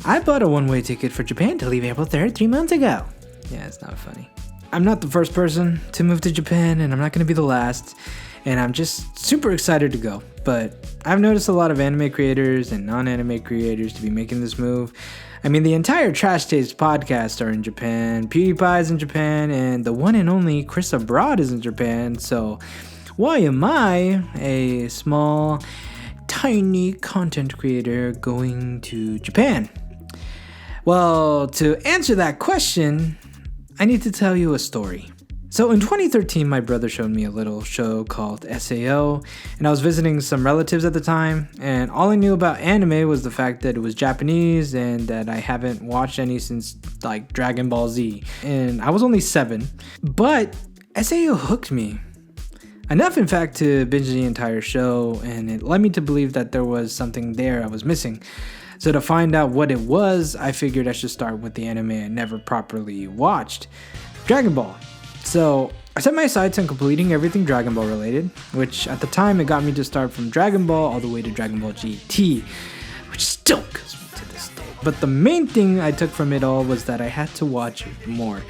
I bought a one-way ticket for Japan to leave April 3rd 3 months ago. Yeah, it's not funny. I'm not the first person to move to Japan, and I'm not going to be the last, and I'm just super excited to go. But I've noticed a lot of anime creators and non-anime creators to be making this move. I mean, the entire Trash Taste podcast are in Japan, PewDiePie's in Japan, and the one and only Chris Abroad is in Japan, so why am I, a small, tiny content creator, going to Japan? Well, to answer that question, I need to tell you a story. So in 2013, my brother showed me a little show called SAO, and I was visiting some relatives at the time, and all I knew about anime was the fact that it was Japanese and that I haven't watched any since like Dragon Ball Z, and I was only 7, but SAO hooked me. Enough, in fact, to binge the entire show, and it led me to believe that there was something there I was missing. So to find out what it was, I figured I should start with the anime I never properly watched, Dragon Ball. So I set my sights on completing everything Dragon Ball related, which at the time it got me to start from Dragon Ball all the way to Dragon Ball GT, which still kills me to this day. But the main thing I took from it all was that I had to watch more.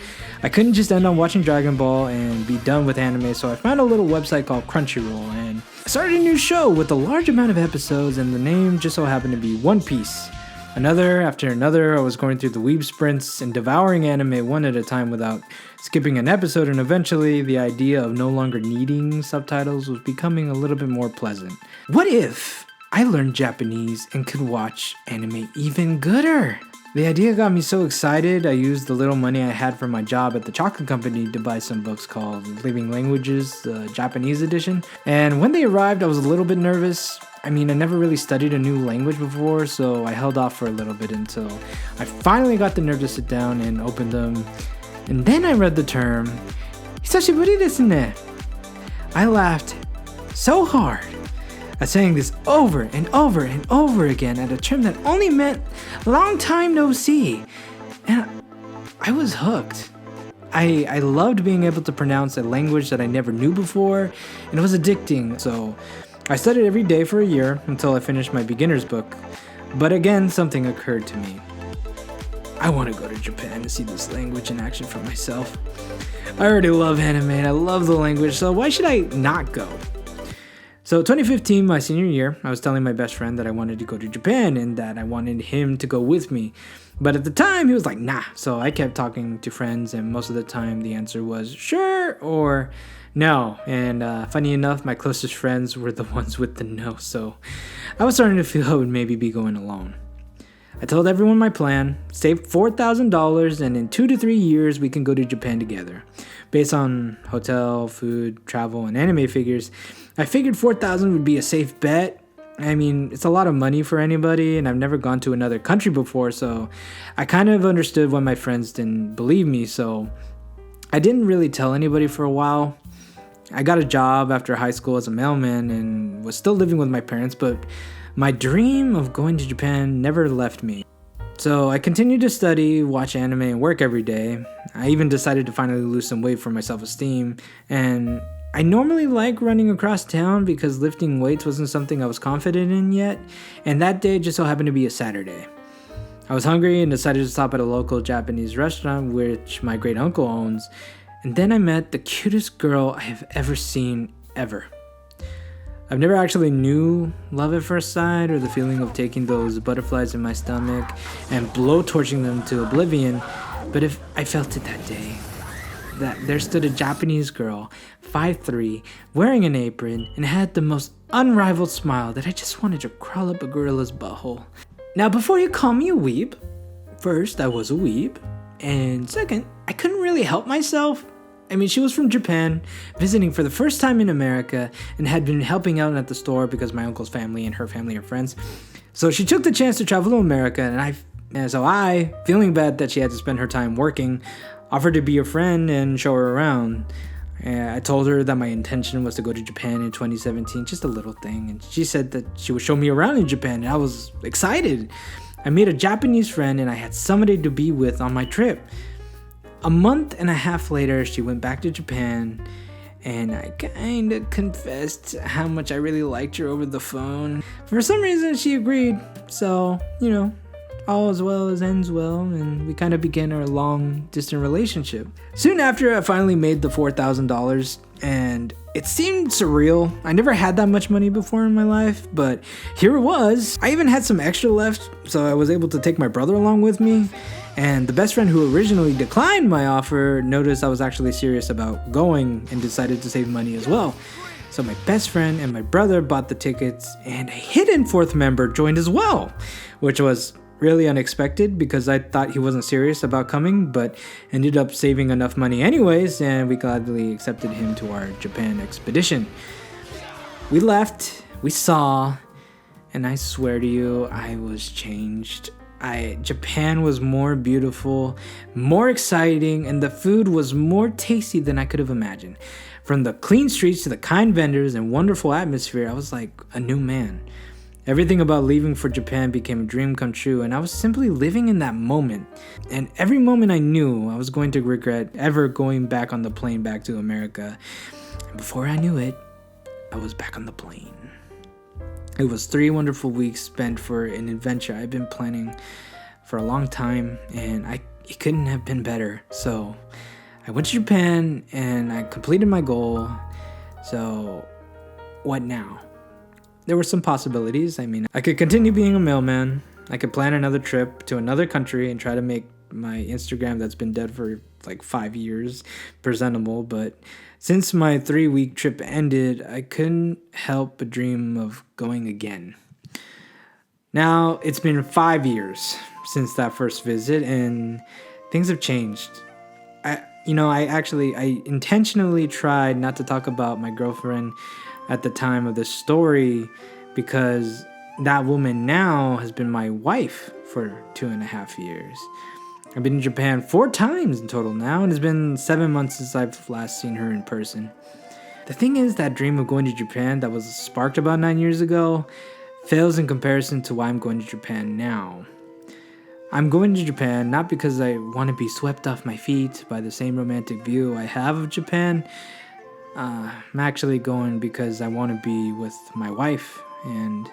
I couldn't just end on watching Dragon Ball and be done with anime, so I found a little website called Crunchyroll and started a new show with a large amount of episodes, and the name just so happened to be One Piece. Another after another, I was going through the weeb sprints and devouring anime one at a time without skipping an episode, and eventually the idea of no longer needing subtitles was becoming a little bit more pleasant. What if I learned Japanese and could watch anime even gooder? The idea got me so excited, I used the little money I had from my job at the chocolate company to buy some books called Living Languages, the Japanese edition. And when they arrived, I was a little bit nervous. I mean, I never really studied a new language before, so I held off for a little bit until I finally got the nerve to sit down and open them. And then I read the term, "Hisashiburi desu ne." I laughed so hard at saying this over and over and over again at a term that only meant long time no see. And I was hooked. I loved being able to pronounce a language that I never knew before, and it was addicting. So I studied every day for a year until I finished my beginner's book. But again, something occurred to me. I want to go to Japan to see this language in action for myself. I already love anime and I love the language, so why should I not go? So 2015, my senior year, I was telling my best friend that I wanted to go to Japan and that I wanted him to go with me. But at the time, he was like, nah. So I kept talking to friends, and most of the time the answer was sure or no. And funny enough, my closest friends were the ones with the no. So I was starting to feel I would maybe be going alone. I told everyone my plan, saved $4,000, and in 2 to 3 years, we can go to Japan together. Based on hotel, food, travel, and anime figures, I figured $4,000 would be a safe bet. I mean, it's a lot of money for anybody, and I've never gone to another country before, so I kind of understood why my friends didn't believe me, so I didn't really tell anybody for a while. I got a job after high school as a mailman and was still living with my parents, but my dream of going to Japan never left me. So I continued to study, watch anime, and work every day. I even decided to finally lose some weight for my self-esteem, and I normally like running across town because lifting weights wasn't something I was confident in yet, and that day just so happened to be a Saturday. I was hungry and decided to stop at a local Japanese restaurant which my great uncle owns, and then I met the cutest girl I have ever seen ever. I've never actually knew love at first sight or the feeling of taking those butterflies in my stomach and blowtorching them to oblivion, but if I felt it that day, that there stood a Japanese girl, 5'3", wearing an apron, and had the most unrivaled smile that I just wanted to crawl up a gorilla's butthole. Now, before you call me a weeb, first, I was a weeb, and second, I couldn't really help myself. I mean, she was from Japan, visiting for the first time in America, and had been helping out at the store because my uncle's family and her family are friends. So she took the chance to travel to America, and so I, feeling bad that she had to spend her time working, offered to be a friend and show her around. I told her that my intention was to go to Japan in 2017, just a little thing, and she said that she would show me around in Japan, and I was excited. I made a Japanese friend, and I had somebody to be with on my trip. A month and a half later, she went back to Japan, and I kinda confessed how much I really liked her over the phone. For some reason, she agreed, so, all as well as ends well, and we kind of began our long distance relationship. Soon after, I finally made the $4,000, and it seemed surreal. I never had that much money before in my life, but here it was. I even had some extra left, so I was able to take my brother along with me. And the best friend who originally declined my offer noticed I was actually serious about going and decided to save money as well. So my best friend and my brother bought the tickets, and a hidden fourth member joined as well, which was really unexpected because I thought he wasn't serious about coming, but ended up saving enough money anyways, and we gladly accepted him to our Japan expedition. We left, we saw, and I swear to you, I was changed. Japan was more beautiful, more exciting, and the food was more tasty than I could have imagined. From the clean streets to the kind vendors and wonderful atmosphere, I was like a new man. Everything about leaving for Japan became a dream come true, and I was simply living in that moment. And every moment I knew I was going to regret ever going back on the plane back to America. And before I knew it, I was back on the plane. It was 3 wonderful weeks spent for an adventure I've been planning for a long time, and it couldn't have been better. So I went to Japan and I completed my goal. So what now? There were some possibilities. I mean, I could continue being a mailman. I could plan another trip to another country and try to make my Instagram that's been dead for like 5 years presentable. But since my 3-week trip ended, I couldn't help but dream of going again. Now, it's been 5 years since that first visit, and things have changed. I intentionally tried not to talk about my girlfriend at the time of the story because that woman now has been my wife for 2.5 years. I've been in Japan 4 times in total now, and it's been 7 months since I've last seen her in person. The thing is, that dream of going to Japan that was sparked about 9 years ago fails in comparison to why I'm going to Japan now. I'm going to Japan not because I want to be swept off my feet by the same romantic view I have of Japan. I'm actually going because I want to be with my wife, and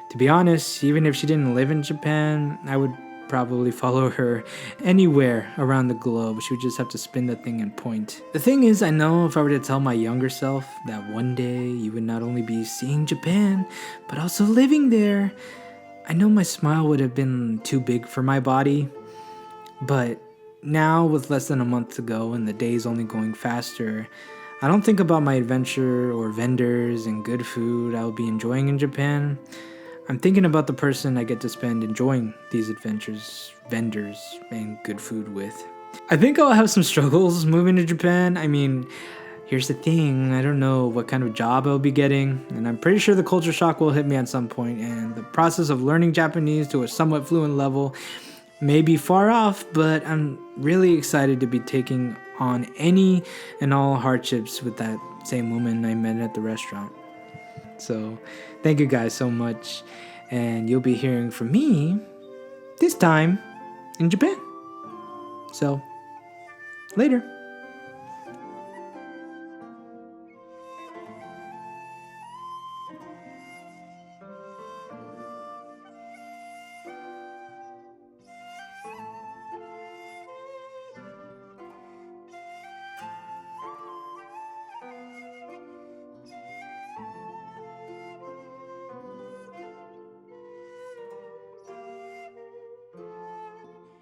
to be honest, even if she didn't live in Japan, I would probably follow her anywhere around the globe. She would just have to spin the thing and point. The thing is, I know if I were to tell my younger self that one day you would not only be seeing Japan, but also living there, I know my smile would have been too big for my body. But now, with less than a month to go and the days only going faster, I don't think about my adventure or vendors and good food I'll be enjoying in Japan. I'm thinking about the person I get to spend enjoying these adventures, vendors, and good food with. I think I'll have some struggles moving to Japan. I mean, here's the thing, I don't know what kind of job I'll be getting, and I'm pretty sure the culture shock will hit me at some point, and the process of learning Japanese to a somewhat fluent level may be far off, but I'm really excited to be taking on any and all hardships with that same woman I met at the restaurant. So thank you guys so much, and you'll be hearing from me this time in Japan. So later.